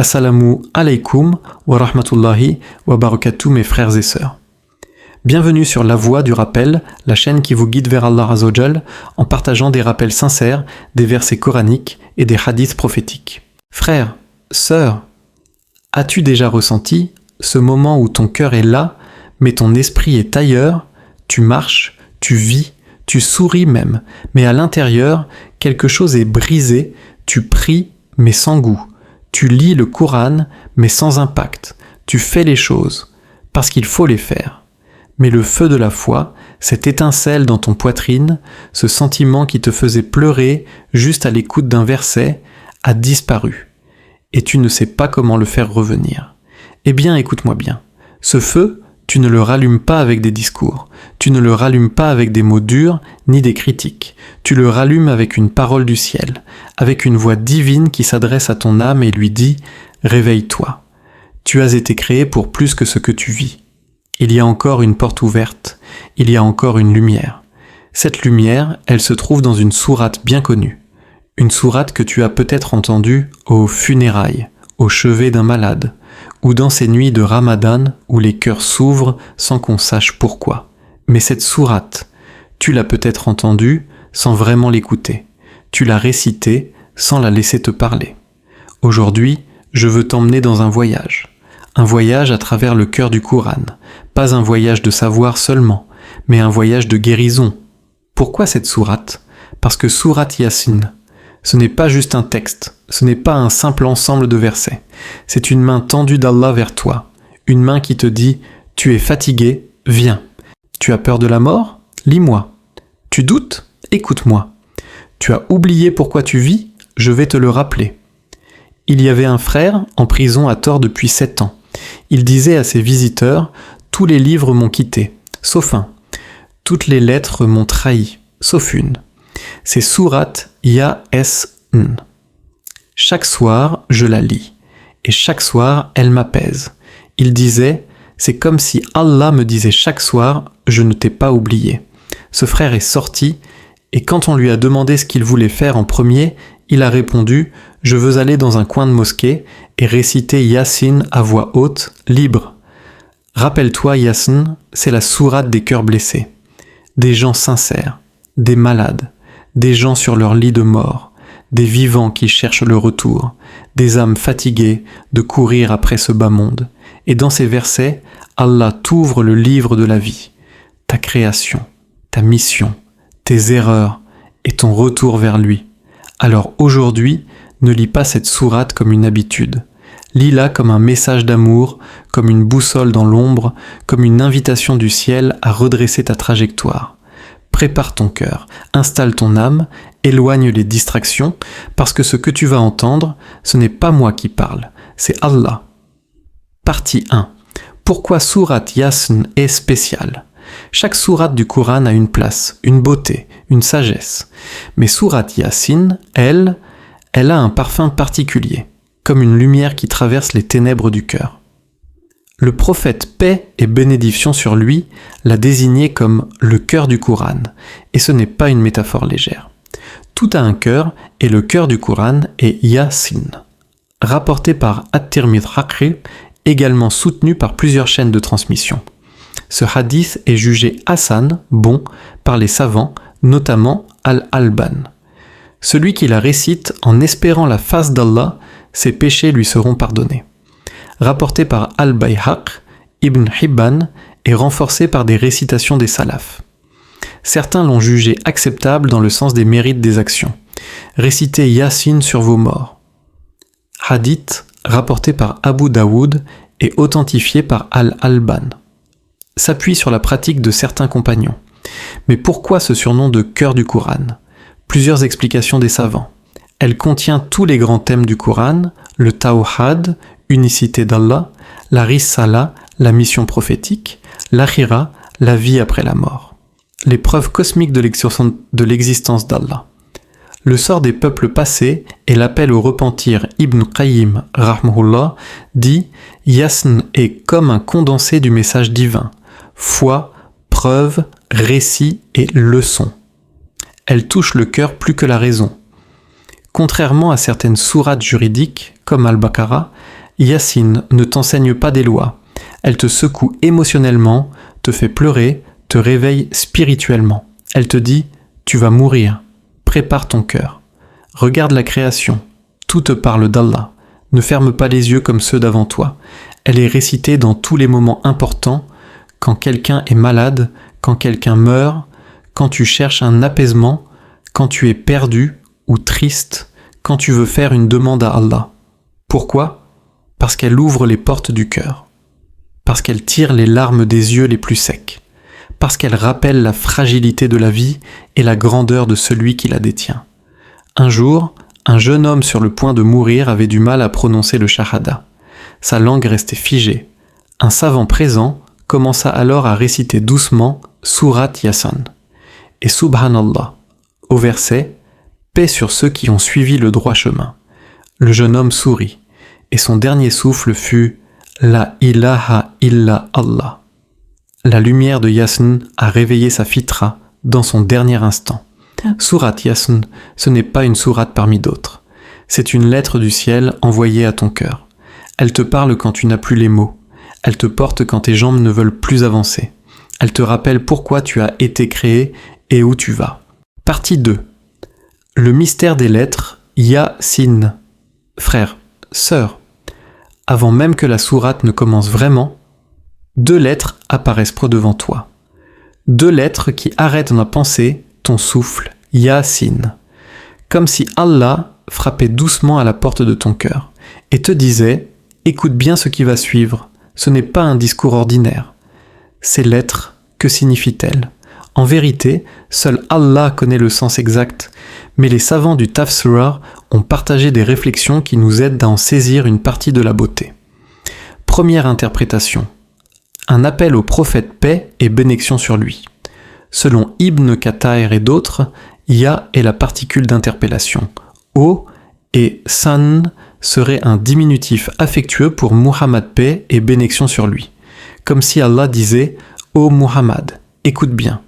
Assalamu alaikum wa rahmatullahi wa barakatuh mes frères et sœurs. Bienvenue sur La Voix du Rappel, la chaîne qui vous guide vers Allah Azzawajal en partageant des rappels sincères, des versets coraniques et des hadiths prophétiques. Frères, sœurs, as-tu déjà ressenti ce moment où ton cœur est là, mais ton esprit est ailleurs, tu marches, tu vis, tu souris même, mais à l'intérieur, quelque chose est brisé, tu pries, mais sans goût, tu lis le Coran, mais sans impact, tu fais les choses, parce qu'il faut les faire. Mais le feu de la foi, cette étincelle dans ton poitrine, ce sentiment qui te faisait pleurer juste à l'écoute d'un verset, a disparu, et tu ne sais pas comment le faire revenir. Eh bien, écoute-moi bien, ce feu, tu ne le rallumes pas avec des discours, tu ne le rallumes pas avec des mots durs ni des critiques, tu le rallumes avec une parole du ciel, avec une voix divine qui s'adresse à ton âme et lui dit « Réveille-toi, tu as été créé pour plus que ce que tu vis. Il y a encore une porte ouverte, il y a encore une lumière. Cette lumière, elle se trouve dans une sourate bien connue, une sourate que tu as peut-être entendue aux funérailles, au chevet d'un malade, ou dans ces nuits de Ramadan où les cœurs s'ouvrent sans qu'on sache pourquoi. Mais cette sourate, tu l'as peut-être entendue sans vraiment l'écouter. Tu l'as récitée sans la laisser te parler. Aujourd'hui, je veux t'emmener dans un voyage à travers le cœur du Coran. Pas un voyage de savoir seulement, mais un voyage de guérison. Pourquoi cette sourate ? Parce que sourate Yasin, ce n'est pas juste un texte, ce n'est pas un simple ensemble de versets. C'est une main tendue d'Allah vers toi, une main qui te dit « Tu es fatigué, viens. Tu as peur de la mort ? Lis-moi. Tu doutes ? Écoute-moi. Tu as oublié pourquoi tu vis ? Je vais te le rappeler. » Il y avait un frère en prison à tort depuis 7 ans. Il disait à ses visiteurs « Tous les livres m'ont quitté, sauf un. Toutes les lettres m'ont trahi, sauf une. C'est sourate Yasin. Chaque soir, je la lis, et chaque soir, elle m'apaise. » Il disait « C'est comme si Allah me disait chaque soir « Je ne t'ai pas oublié. » Ce frère est sorti, et quand on lui a demandé ce qu'il voulait faire en premier, il a répondu « Je veux aller dans un coin de mosquée et réciter Yasin à voix haute, libre. » Rappelle-toi, Yasin, c'est la sourate des cœurs blessés, des gens sincères, des malades, des gens sur leur lit de mort, des vivants qui cherchent le retour, des âmes fatiguées de courir après ce bas monde. Et dans ces versets, Allah t'ouvre le livre de la vie, ta création, ta mission, tes erreurs et ton retour vers lui. Alors aujourd'hui, ne lis pas cette sourate comme une habitude. Lis-la comme un message d'amour, comme une boussole dans l'ombre, comme une invitation du ciel à redresser ta trajectoire. Prépare ton cœur, installe ton âme, éloigne les distractions, parce que ce que tu vas entendre, ce n'est pas moi qui parle, c'est Allah. Partie 1. Pourquoi sourate Yasin est spéciale ? Chaque sourate du Coran a une place, une beauté, une sagesse. Mais sourate Yasin, elle a un parfum particulier, comme une lumière qui traverse les ténèbres du cœur. Le prophète, paix et bénédiction sur lui, l'a désigné comme le cœur du Coran, et ce n'est pas une métaphore légère. Tout a un cœur, et le cœur du Coran est Yasin. Rapporté par At-Tirmidhi, également soutenu par plusieurs chaînes de transmission. Ce hadith est jugé Hassan, bon, par les savants, notamment Al-Alban. Celui qui la récite en espérant la face d'Allah, ses péchés lui seront pardonnés. Rapporté par Al-Bayhaq, Ibn Hibban, et renforcé par des récitations des salafs. Certains l'ont jugé acceptable dans le sens des mérites des actions. Récitez Yasin sur vos morts. Hadith rapporté par Abu Daoud et authentifié par Al-Alban. S'appuie sur la pratique de certains compagnons. Mais pourquoi ce surnom de cœur du Coran ? Plusieurs explications des savants. Elle contient tous les grands thèmes du Coran, le Tawhid, unicité d'Allah, la Risala, la mission prophétique, l'Akhira, la vie après la mort. Les preuves cosmiques de l'existence d'Allah. Le sort des peuples passés et l'appel au repentir. Ibn Qayyim, rahmahullah, dit « Yasin est comme un condensé du message divin, foi, preuve, récit et leçon. Elle touche le cœur plus que la raison. Contrairement à certaines sourates juridiques, comme Al-Baqarah, Yassine ne t'enseigne pas des lois. Elle te secoue émotionnellement, te fait pleurer, te réveille spirituellement. Elle te dit « Tu vas mourir, prépare ton cœur. Regarde la création, tout te parle d'Allah. Ne ferme pas les yeux comme ceux d'avant toi. » Elle est récitée dans tous les moments importants, quand quelqu'un est malade, quand quelqu'un meurt, quand tu cherches un apaisement, quand tu es perdu ou triste, quand tu veux faire une demande à Allah. Pourquoi ? Parce qu'elle ouvre les portes du cœur. Parce qu'elle tire les larmes des yeux les plus secs. Parce qu'elle rappelle la fragilité de la vie et la grandeur de celui qui la détient. Un jour, un jeune homme sur le point de mourir avait du mal à prononcer le shahada. Sa langue restait figée. Un savant présent commença alors à réciter doucement Surat Yasin. Et Subhanallah, au verset « Paix sur ceux qui ont suivi le droit chemin ». Le jeune homme sourit, et son dernier souffle fut « La ilaha illa Allah ». La lumière de Yasin a réveillé sa fitra dans son dernier instant. Surat Yasin, ce n'est pas une sourate parmi d'autres. C'est une lettre du ciel envoyée à ton cœur. Elle te parle quand tu n'as plus les mots. Elle te porte quand tes jambes ne veulent plus avancer. Elle te rappelle pourquoi tu as été créé et où tu vas. Partie 2. Le mystère des lettres, Yasin. Frère, sœur. Avant même que la sourate ne commence vraiment, 2 lettres apparaissent près devant toi. 2 lettres qui arrêtent dans la pensée ton souffle, Yasin. Comme si Allah frappait doucement à la porte de ton cœur et te disait « Écoute bien ce qui va suivre, ce n'est pas un discours ordinaire. » Ces lettres, que signifient-elles ? En vérité, seul Allah connaît le sens exact, mais les savants du Tafsir ont partagé des réflexions qui nous aident à en saisir une partie de la beauté. Première interprétation. Un appel au prophète paix et bénédiction sur lui. Selon Ibn Kathir et d'autres, Ya est la particule d'interpellation. O et San serait un diminutif affectueux pour Muhammad paix et bénédiction sur lui. Comme si Allah disait « Ô Muhammad, écoute bien.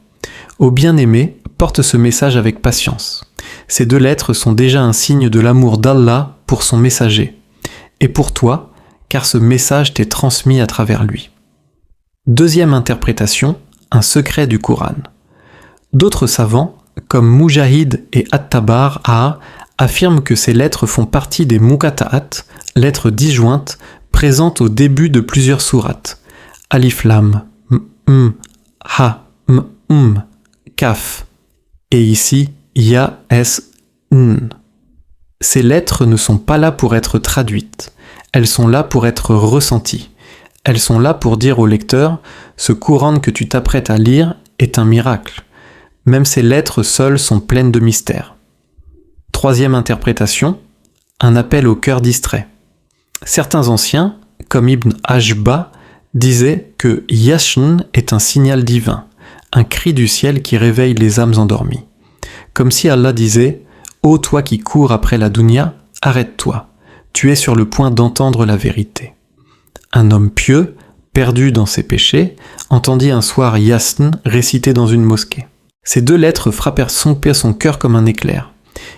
Ô bien-aimé, porte ce message avec patience. Ces 2 lettres sont déjà un signe de l'amour d'Allah pour son messager. Et pour toi, car ce message t'est transmis à travers lui. » Deuxième interprétation, un secret du Coran. D'autres savants, comme Mujahid et At-Tabar affirment que ces lettres font partie des Muqatta'at, lettres disjointes présentes au début de plusieurs sourates. Alif Lam, Ha, Kaf, et ici Ya, Es, N. Ces lettres ne sont pas là pour être traduites, elles sont là pour être ressenties. Elles sont là pour dire au lecteur « Ce Coran que tu t'apprêtes à lire est un miracle. Même ces lettres seules sont pleines de mystères. » Troisième interprétation, un appel au cœur distrait. Certains anciens, comme Ibn Ashba, disaient que Yasin est un signal divin, un cri du ciel qui réveille les âmes endormies. Comme si Allah disait « Ô toi qui cours après la dunya, arrête-toi, tu es sur le point d'entendre la vérité. » Un homme pieux, perdu dans ses péchés, entendit un soir Yasin récité dans une mosquée. Ces 2 lettres frappèrent son cœur comme un éclair.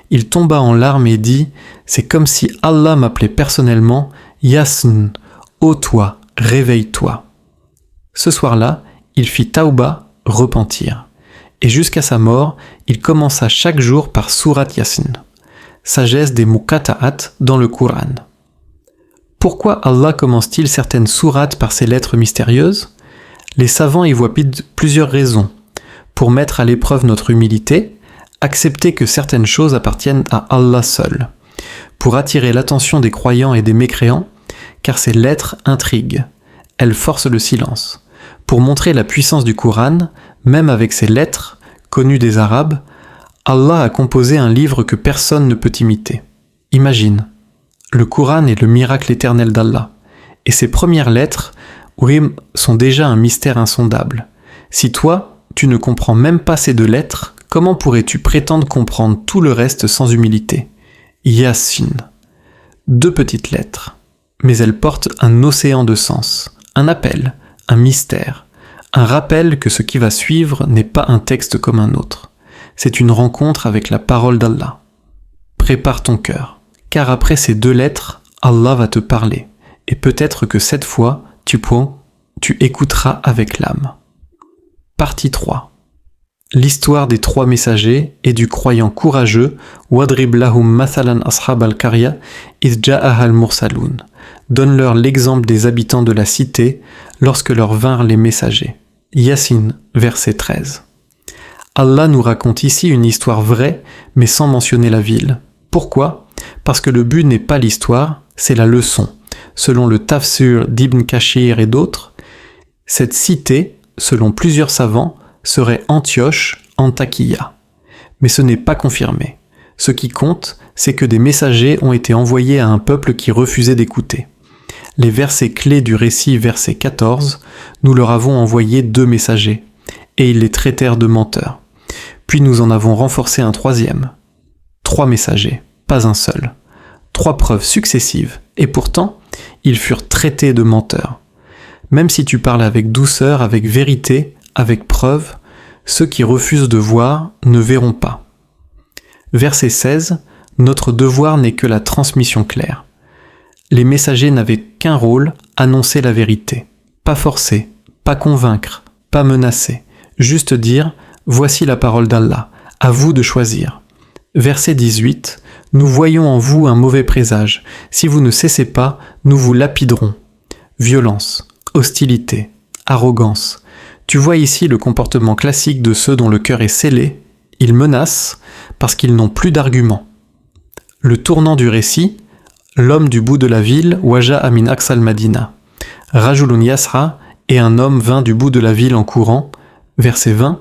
Il tomba en larmes et dit « C'est comme si Allah m'appelait personnellement « Yasin, ô toi, réveille-toi ». Ce soir-là, il fit Tauba, repentir. Et jusqu'à sa mort, il commença chaque jour par Surat Yasin, sagesse des Muqatta'at dans le Coran. Pourquoi Allah commence-t-il certaines sourates par ces lettres mystérieuses ? Les savants y voient plusieurs raisons. Pour mettre à l'épreuve notre humilité, accepter que certaines choses appartiennent à Allah seul. Pour attirer l'attention des croyants et des mécréants, car ces lettres intriguent. Elles forcent le silence. Pour montrer la puissance du Coran, même avec ces lettres, connues des Arabes, Allah a composé un livre que personne ne peut imiter. Imagine. Le Coran est le miracle éternel d'Allah, et ses premières lettres, sont déjà un mystère insondable. Si toi, tu ne comprends même pas ces 2 lettres, comment pourrais-tu prétendre comprendre tout le reste sans humilité ? Yasin. 2 petites lettres, mais elles portent un océan de sens, un appel, un mystère, un rappel que ce qui va suivre n'est pas un texte comme un autre. C'est une rencontre avec la parole d'Allah. Prépare ton cœur. Car après ces 2 lettres, Allah va te parler. et peut-être que cette fois, tu écouteras avec l'âme. Partie 3. L'histoire des 3 messagers et du croyant courageux Wadrib lahum mathalan ashab al-qarya idh ja'aha al-mursalun. Donne-leur l'exemple des habitants de la cité lorsque leur vinrent les messagers. Yassine, verset 13. Allah nous raconte ici une histoire vraie, mais sans mentionner la ville. Pourquoi ? Parce que le but n'est pas l'histoire, c'est la leçon. Selon le Tafsir d'Ibn Kashir et d'autres, cette cité, selon plusieurs savants, serait Antioche, Antakya. Mais ce n'est pas confirmé. Ce qui compte, c'est que des messagers ont été envoyés à un peuple qui refusait d'écouter. Les versets clés du récit, verset 14, nous leur avons envoyé 2 messagers, et ils les traitèrent de menteurs. Puis nous en avons renforcé un 3e. 3 messagers, pas un seul. 3 preuves successives, et pourtant, ils furent traités de menteurs. Même si tu parles avec douceur, avec vérité, avec preuve, ceux qui refusent de voir ne verront pas. Verset 16, notre devoir n'est que la transmission claire. Les messagers n'avaient qu'un rôle, annoncer la vérité. Pas forcer, pas convaincre, pas menacer. Juste dire, voici la parole d'Allah, à vous de choisir. Verset 18, nous voyons en vous un mauvais présage. Si vous ne cessez pas, nous vous lapiderons. Violence, hostilité, arrogance. Tu vois ici le comportement classique de ceux dont le cœur est scellé. Ils menacent parce qu'ils n'ont plus d'arguments. Le tournant du récit, l'homme du bout de la ville, Waja'a min Aqsal Madina. Rajulun Yasra, et un homme vint du bout de la ville en courant. Verset 20,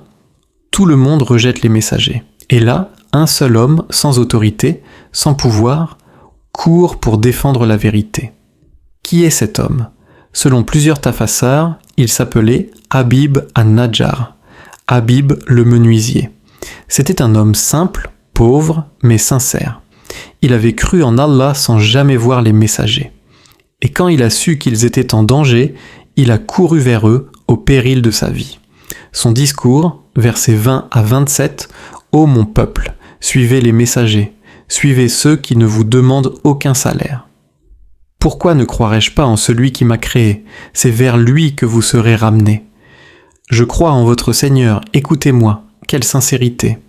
tout le monde rejette les messagers. Et là, un seul homme, sans autorité, sans pouvoir, court pour défendre la vérité. Qui est cet homme ? Selon plusieurs tafassars, il s'appelait Habib an-Najjar, Habib le menuisier. C'était un homme simple, pauvre, mais sincère. Il avait cru en Allah sans jamais voir les messagers. Et quand il a su qu'ils étaient en danger, il a couru vers eux au péril de sa vie. Son discours, versets 20 à 27, « Ô mon peuple, suivez les messagers, suivez ceux qui ne vous demandent aucun salaire. Pourquoi ne croirais-je pas en celui qui m'a créé ? C'est vers lui que vous serez ramenés. Je crois en votre Seigneur, écoutez-moi, quelle sincérité.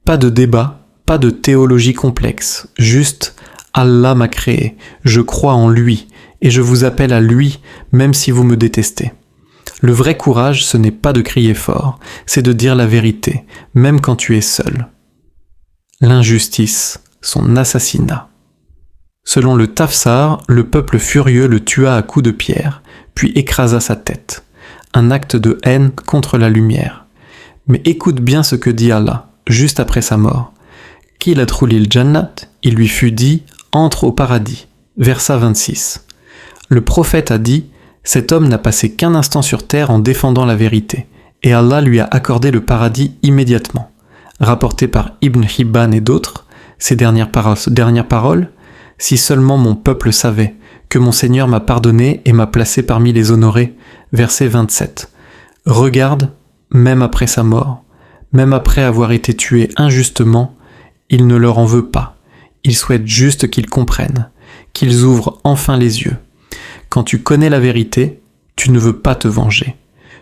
Pas de débat, pas de théologie complexe, juste Allah m'a créé, je crois en lui, et je vous appelle à lui, même si vous me détestez. Le vrai courage, ce n'est pas de crier fort, c'est de dire la vérité, même quand tu es seul. L'injustice, son assassinat. Selon le Tafsar, le peuple furieux le tua à coups de pierre, puis écrasa sa tête. Un acte de haine contre la lumière. Mais écoute bien ce que dit Allah, juste après sa mort. Qu'il adkhulil jannat, il lui fut dit, entre au paradis. Verset 26. Le prophète a dit, cet homme n'a passé qu'un instant sur terre en défendant la vérité, et Allah lui a accordé le paradis immédiatement. Rapporté par Ibn Hibban et d'autres, ces dernières paroles, si seulement mon peuple savait que mon Seigneur m'a pardonné et m'a placé parmi les honorés. Verset 27. Regarde, même après sa mort, même après avoir été tué injustement, il ne leur en veut pas. Il souhaite juste qu'ils comprennent, qu'ils ouvrent enfin les yeux. Quand tu connais la vérité, tu ne veux pas te venger.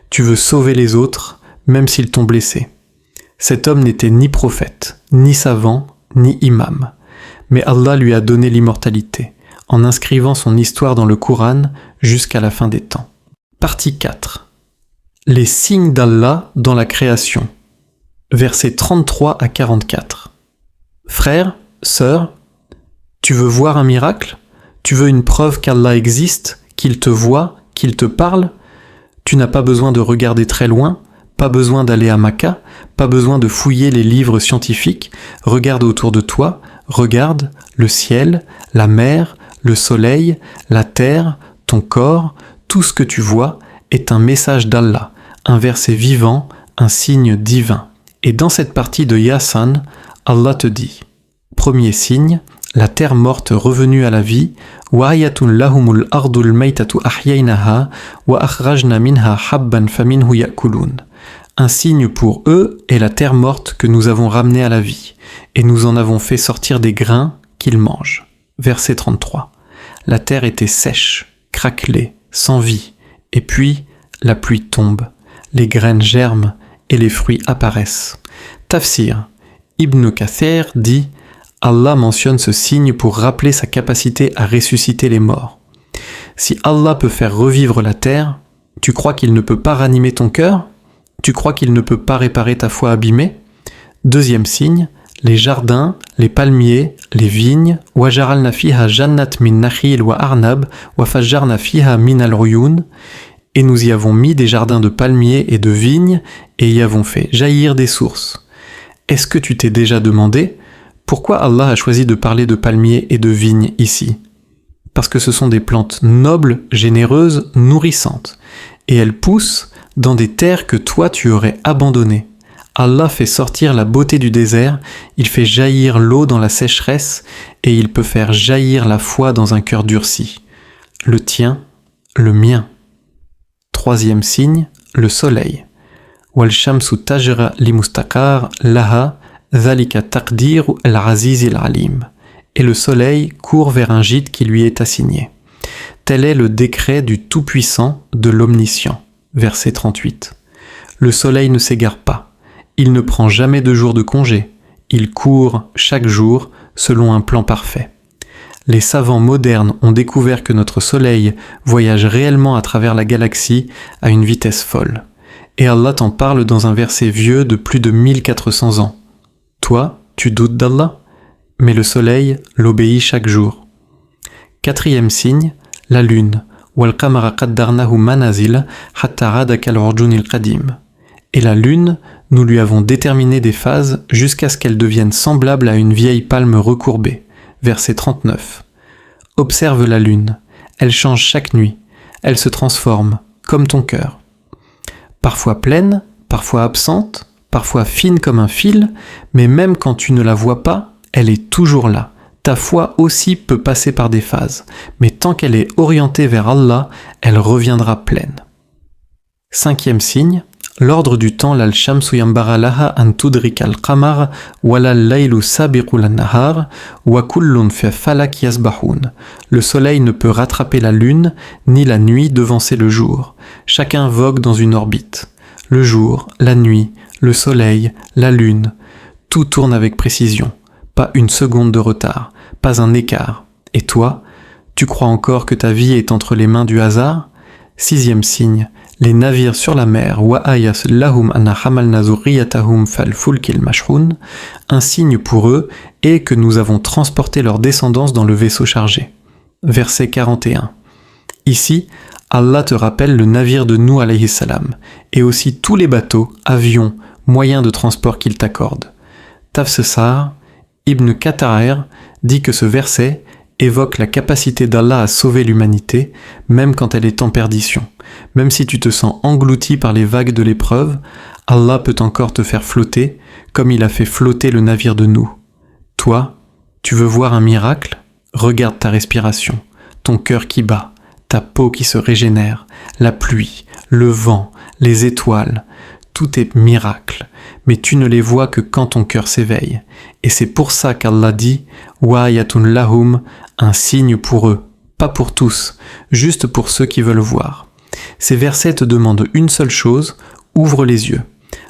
Tu veux sauver les autres, même s'ils t'ont blessé. Cet homme n'était ni prophète, ni savant, ni imam. Mais Allah lui a donné l'immortalité, en inscrivant son histoire dans le Coran jusqu'à la fin des temps. Partie 4. Les signes d'Allah dans la création. Versets 33 à 44. Frère, sœur, tu veux voir un miracle ? Tu veux une preuve qu'Allah existe, qu'il te voit, qu'il te parle ? Tu n'as pas besoin de regarder très loin, pas besoin d'aller à Makka, pas besoin de fouiller les livres scientifiques, regarde autour de toi, regarde le ciel, la mer, le soleil, la terre, ton corps, tout ce que tu vois est un message d'Allah, un verset vivant, un signe divin. Et dans cette partie de Yasin, Allah te dit, premier signe, la terre morte revenue à la vie, wa ayatun lahumul ardul maytatu ahyaynaha wa akhrajna minha habban faminhu ya'kulun. Un signe pour eux est la terre morte que nous avons ramenée à la vie, et nous en avons fait sortir des grains qu'ils mangent. Verset 33. La terre était sèche, craquelé, sans vie, et puis la pluie tombe, les graines germent et les fruits apparaissent. Tafsir, Ibn Kathir dit « Allah mentionne ce signe pour rappeler sa capacité à ressusciter les morts. Si Allah peut faire revivre la terre, tu crois qu'il ne peut pas ranimer ton cœur? Tu crois qu'il ne peut pas réparer ta foi abîmée? » Deuxième signe, les jardins, les palmiers, les vignes, « Wajaralna fiha jannat min nakhil wa arnab, wa fajjarna fiha min al-uyun » et nous y avons mis des jardins de palmiers et de vignes et y avons fait jaillir des sources. Est-ce que tu t'es déjà demandé pourquoi Allah a choisi de parler de palmiers et de vignes ici? Parce que ce sont des plantes nobles, généreuses, nourrissantes, et elles poussent dans des terres que toi tu aurais abandonnées. Allah fait sortir la beauté du désert, il fait jaillir l'eau dans la sécheresse, et il peut faire jaillir la foi dans un cœur durci. Le tien, le mien. Troisième signe, le soleil. Wal shamsu tajra li mustaqar laha dhalika taqdiru al-aziz al-alim. Et le soleil court vers un gîte qui lui est assigné. Tel est le décret du Tout-Puissant, de l'Omniscient. Verset 38. Le soleil ne s'égare pas. Il ne prend jamais de jour de congé. Il court chaque jour selon un plan parfait. Les savants modernes ont découvert que notre soleil voyage réellement à travers la galaxie à une vitesse folle. Et Allah t'en parle dans un verset vieux de plus de 1400 ans. Toi, tu doutes d'Allah? Mais le soleil l'obéit chaque jour. Quatrième signe, la lune. Wal qamara qaddarnahu manazil hatta rada kal urjunil qadim. Et la lune, nous lui avons déterminé des phases jusqu'à ce qu'elle devienne semblable à une vieille palme recourbée. Verset 39. Observe la lune. Elle change chaque nuit. Elle se transforme, comme ton cœur. Parfois pleine, parfois absente, parfois fine comme un fil, mais même quand tu ne la vois pas, elle est toujours là. Ta foi aussi peut passer par des phases, mais tant qu'elle est orientée vers Allah, elle reviendra pleine. Cinquième signe, l'ordre du temps l'al-shamsu yambara laha an tudrika al-qamar wala al-laylu sabiqu lan-nahar wa kullun fi falak yasbahun. Le soleil ne peut rattraper la lune, ni la nuit devancer le jour. Chacun vogue dans une orbite. Le jour, la nuit, le soleil, la lune, tout tourne avec précision. Pas une seconde de retard, pas un écart. Et toi, tu crois encore que ta vie est entre les mains du hasard? Sixième signe, les navires sur la mer, wa ayas lahum anna hamalna zurriyatahum fal fulkil mashhun, un signe pour eux est que nous avons transporté leur descendance dans le vaisseau chargé. Verset 41. Ici, Allah te rappelle le navire de Nuh alayhi salam, et aussi tous les bateaux, avions, moyens de transport qu'il t'accorde. Tafsir, Ibn Kathir dit que ce verset évoque la capacité d'Allah à sauver l'humanité, même quand elle est en perdition. Même si tu te sens englouti par les vagues de l'épreuve, Allah peut encore te faire flotter, comme il a fait flotter le navire de Nuh. Toi, tu veux voir un miracle? Regarde ta respiration, ton cœur qui bat, ta peau qui se régénère, la pluie, le vent, les étoiles. Tout est miracle, mais tu ne les vois que quand ton cœur s'éveille. Et c'est pour ça qu'Allah dit « Wa ayatun lahum », un signe pour eux, pas pour tous, juste pour ceux qui veulent voir. Ces versets te demandent une seule chose, ouvre les yeux.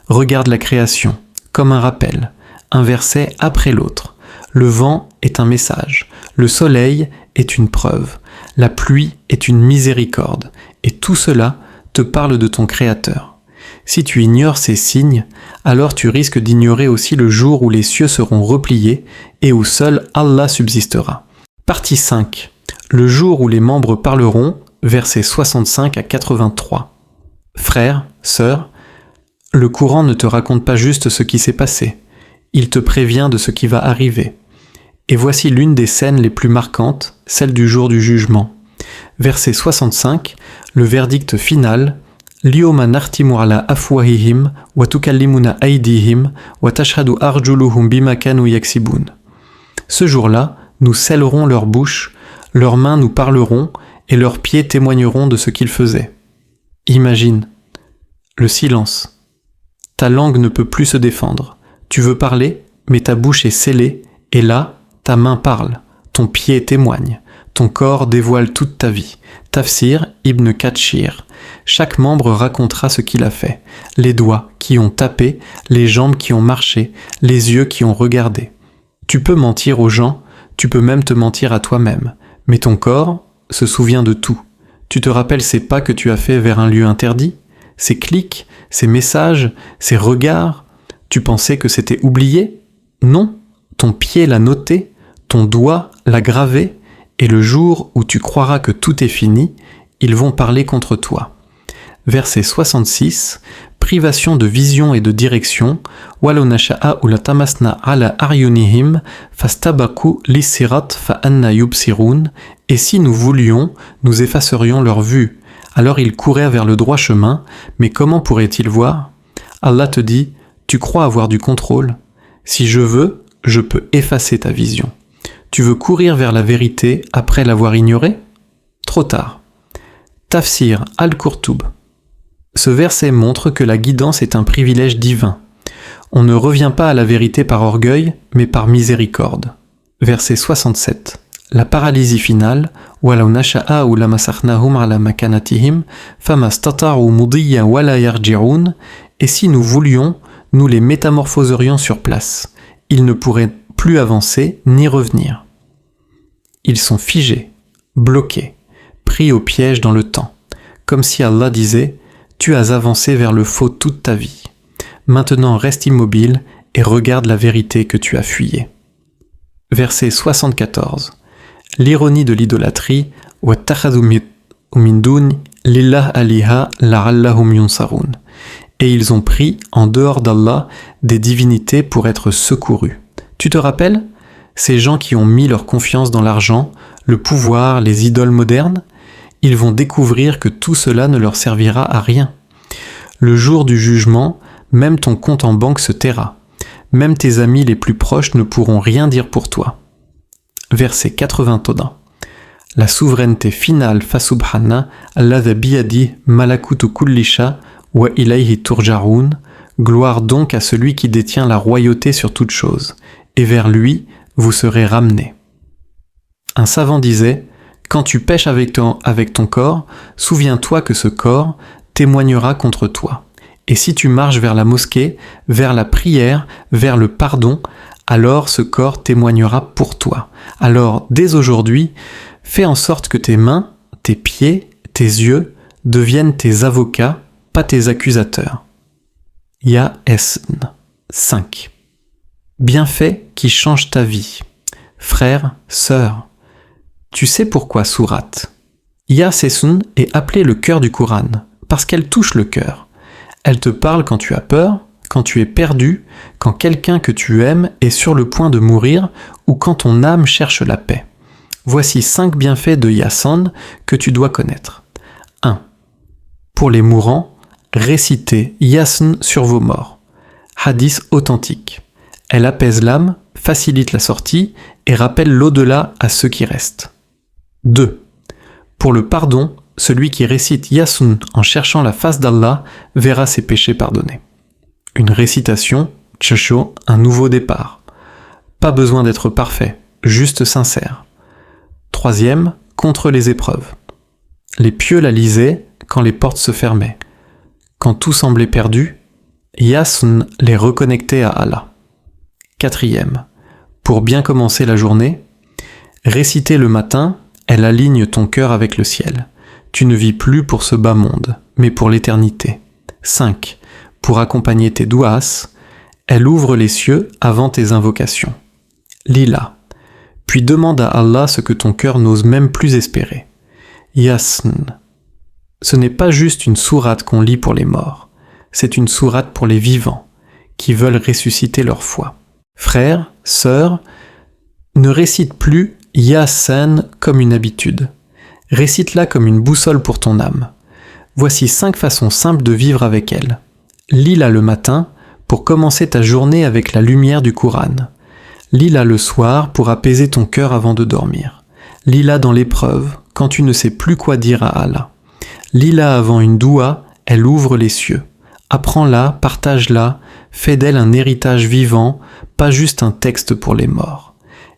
Regarde la création, comme un rappel, un verset après l'autre. Le vent est un message, le soleil est une preuve, la pluie est une miséricorde, et tout cela te parle de ton Créateur. Si tu ignores ces signes, alors tu risques d'ignorer aussi le jour où les cieux seront repliés et où seul Allah subsistera. Partie 5. Le jour où les membres parleront, versets 65 à 83. Frère, sœur, le Coran ne te raconte pas juste ce qui s'est passé, il te prévient de ce qui va arriver. Et voici l'une des scènes les plus marquantes, celle du jour du jugement. Verset 65, le verdict final, L'yawma nakhtimu ala afwahihim wa tukallimuna aydihim wa tashhadu arjuluhum bima kanu yaksibun. Ce jour-là, nous scellerons leurs bouches, leurs mains nous parleront et leurs pieds témoigneront de ce qu'ils faisaient. Imagine, le silence. Ta langue ne peut plus se défendre. Tu veux parler, mais ta bouche est scellée et là, ta main parle, ton pied témoigne, Ton corps dévoile toute ta vie. Tafsir Ibn Kathir. Chaque membre racontera ce qu'il a fait. Les doigts qui ont tapé, les jambes qui ont marché, les yeux qui ont regardé. Tu peux mentir aux gens, tu peux même te mentir à toi-même. Mais ton corps se souvient de tout. Tu te rappelles ces pas que tu as fait vers un lieu interdit? Ces clics, ces messages, ces regards? Tu pensais que c'était oublié? Non, ton pied l'a noté, ton doigt l'a gravé, et le jour où tu croiras que tout est fini, ils vont parler contre toi. Verset 66, privation de vision et de direction, Walau nasha'a la tamasna ala aryunihim, fastabaku lissirat fa anna yubsirun, et si nous voulions, nous effacerions leur vue. Alors ils couraient vers le droit chemin, mais comment pourraient-ils voir? Allah te dit, tu crois avoir du contrôle? Si je veux, je peux effacer ta vision. Tu veux courir vers la vérité après l'avoir ignorée? Trop tard. Tafsir al-Qurtub. Ce verset montre que la guidance est un privilège divin. On ne revient pas à la vérité par orgueil, mais par miséricorde. Verset 67. La paralysie finale, Walau nasha'a'u lamassakhnahum ala makanatihim, famastata'u mudiyyan wala yarji'un, et si nous voulions, nous les métamorphoserions sur place. Ils ne pourraient plus avancer ni revenir. Ils sont figés, bloqués, pris au piège dans le temps, comme si Allah disait « Tu as avancé vers le faux toute ta vie. Maintenant reste immobile et regarde la vérité que tu as fuyée. » Verset 74. L'ironie de l'idolâtrie « Wattakhadhu min duni lillah aliha la'allahum yunsarun » et ils ont pris, en dehors d'Allah, des divinités pour être secourus. Tu te rappelles? Ces gens qui ont mis leur confiance dans l'argent, le pouvoir, les idoles modernes, ils vont découvrir que tout cela ne leur servira à rien. Le jour du jugement, même ton compte en banque se taira. Même tes amis les plus proches ne pourront rien dire pour toi. Verset 80. La souveraineté finale fa subhana alladha biyadi malakutu kullisha wa ilayhi turja'un, gloire donc à celui qui détient la royauté sur toute chose, et vers lui vous serez ramenés. Un savant disait, quand tu pèches avec ton corps, souviens-toi que ce corps témoignera contre toi. Et si tu marches vers la mosquée, vers la prière, vers le pardon, alors ce corps témoignera pour toi. Alors, dès aujourd'hui, fais en sorte que tes mains, tes pieds, tes yeux deviennent tes avocats, pas tes accusateurs. Yasn 5. Bienfait qui change ta vie. Frère, sœur, tu sais pourquoi sourate? Yasn est appelée le cœur du Coran, parce qu'elle touche le cœur. Elle te parle quand tu as peur, quand tu es perdu, quand quelqu'un que tu aimes est sur le point de mourir ou quand ton âme cherche la paix. Voici 5 bienfaits de Yasan que tu dois connaître. 1. Pour les mourants, récitez Yasin sur vos morts. Hadith authentique. Elle apaise l'âme, facilite la sortie et rappelle l'au-delà à ceux qui restent. 2. Pour le pardon, celui qui récite Yasin en cherchant la face d'Allah verra ses péchés pardonnés. Une récitation, tchasho, un nouveau départ. Pas besoin d'être parfait, juste sincère. 3. Contre les épreuves. Les pieux la lisaient quand les portes se fermaient. Quand tout semblait perdu, Yasin les reconnectait à Allah. 4. Pour bien commencer la journée, réciter le matin, elle aligne ton cœur avec le ciel. Tu ne vis plus pour ce bas monde, mais pour l'éternité. 5. Pour accompagner tes douas, elle ouvre les cieux avant tes invocations. Lis-la, puis demande à Allah ce que ton cœur n'ose même plus espérer. Yasin. Ce n'est pas juste une sourate qu'on lit pour les morts, c'est une sourate pour les vivants, qui veulent ressusciter leur foi. Frères, sœurs, ne récite plus Yasin comme une habitude. Récite-la comme une boussole pour ton âme. Voici 5 façons simples de vivre avec elle. Lis-la le matin pour commencer ta journée avec la lumière du Coran. Lis-la le soir pour apaiser ton cœur avant de dormir. Lis-la dans l'épreuve, quand tu ne sais plus quoi dire à Allah. Lis-la avant une doua, elle ouvre les cieux. Apprends-la, partage-la, fais d'elle un héritage vivant, pas juste un texte pour les morts.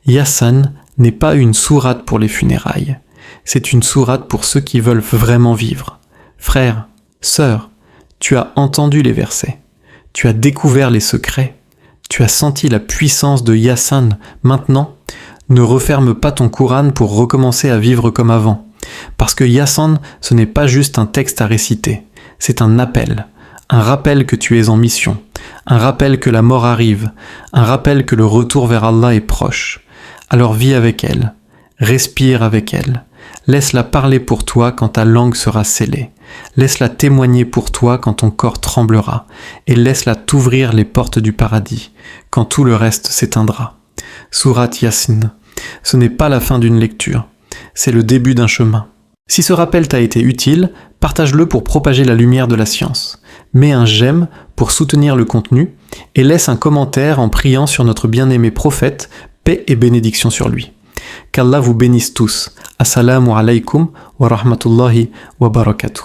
Yasin n'est pas une sourate pour les funérailles. C'est une sourate pour ceux qui veulent vraiment vivre. Frère, sœur, tu as entendu les versets. Tu as découvert les secrets. Tu as senti la puissance de Yasin. Maintenant, ne referme pas ton Coran pour recommencer à vivre comme avant. Parce que Yasin, ce n'est pas juste un texte à réciter. C'est un appel. Un rappel que tu es en mission. Un rappel que la mort arrive. Un rappel que le retour vers Allah est proche. Alors vis avec elle. Respire avec elle. Laisse-la parler pour toi quand ta langue sera scellée. Laisse-la témoigner pour toi quand ton corps tremblera. Et laisse-la t'ouvrir les portes du paradis, quand tout le reste s'éteindra. Sourate Yasin. Ce n'est pas la fin d'une lecture. C'est le début d'un chemin. Si ce rappel t'a été utile, partage-le pour propager la lumière de la science. Mets un j'aime pour soutenir le contenu et laisse un commentaire en priant sur notre bien-aimé prophète, paix et bénédiction sur lui. Qu'Allah vous bénisse tous. Assalamu alaikum wa rahmatullahi wa barakatuh.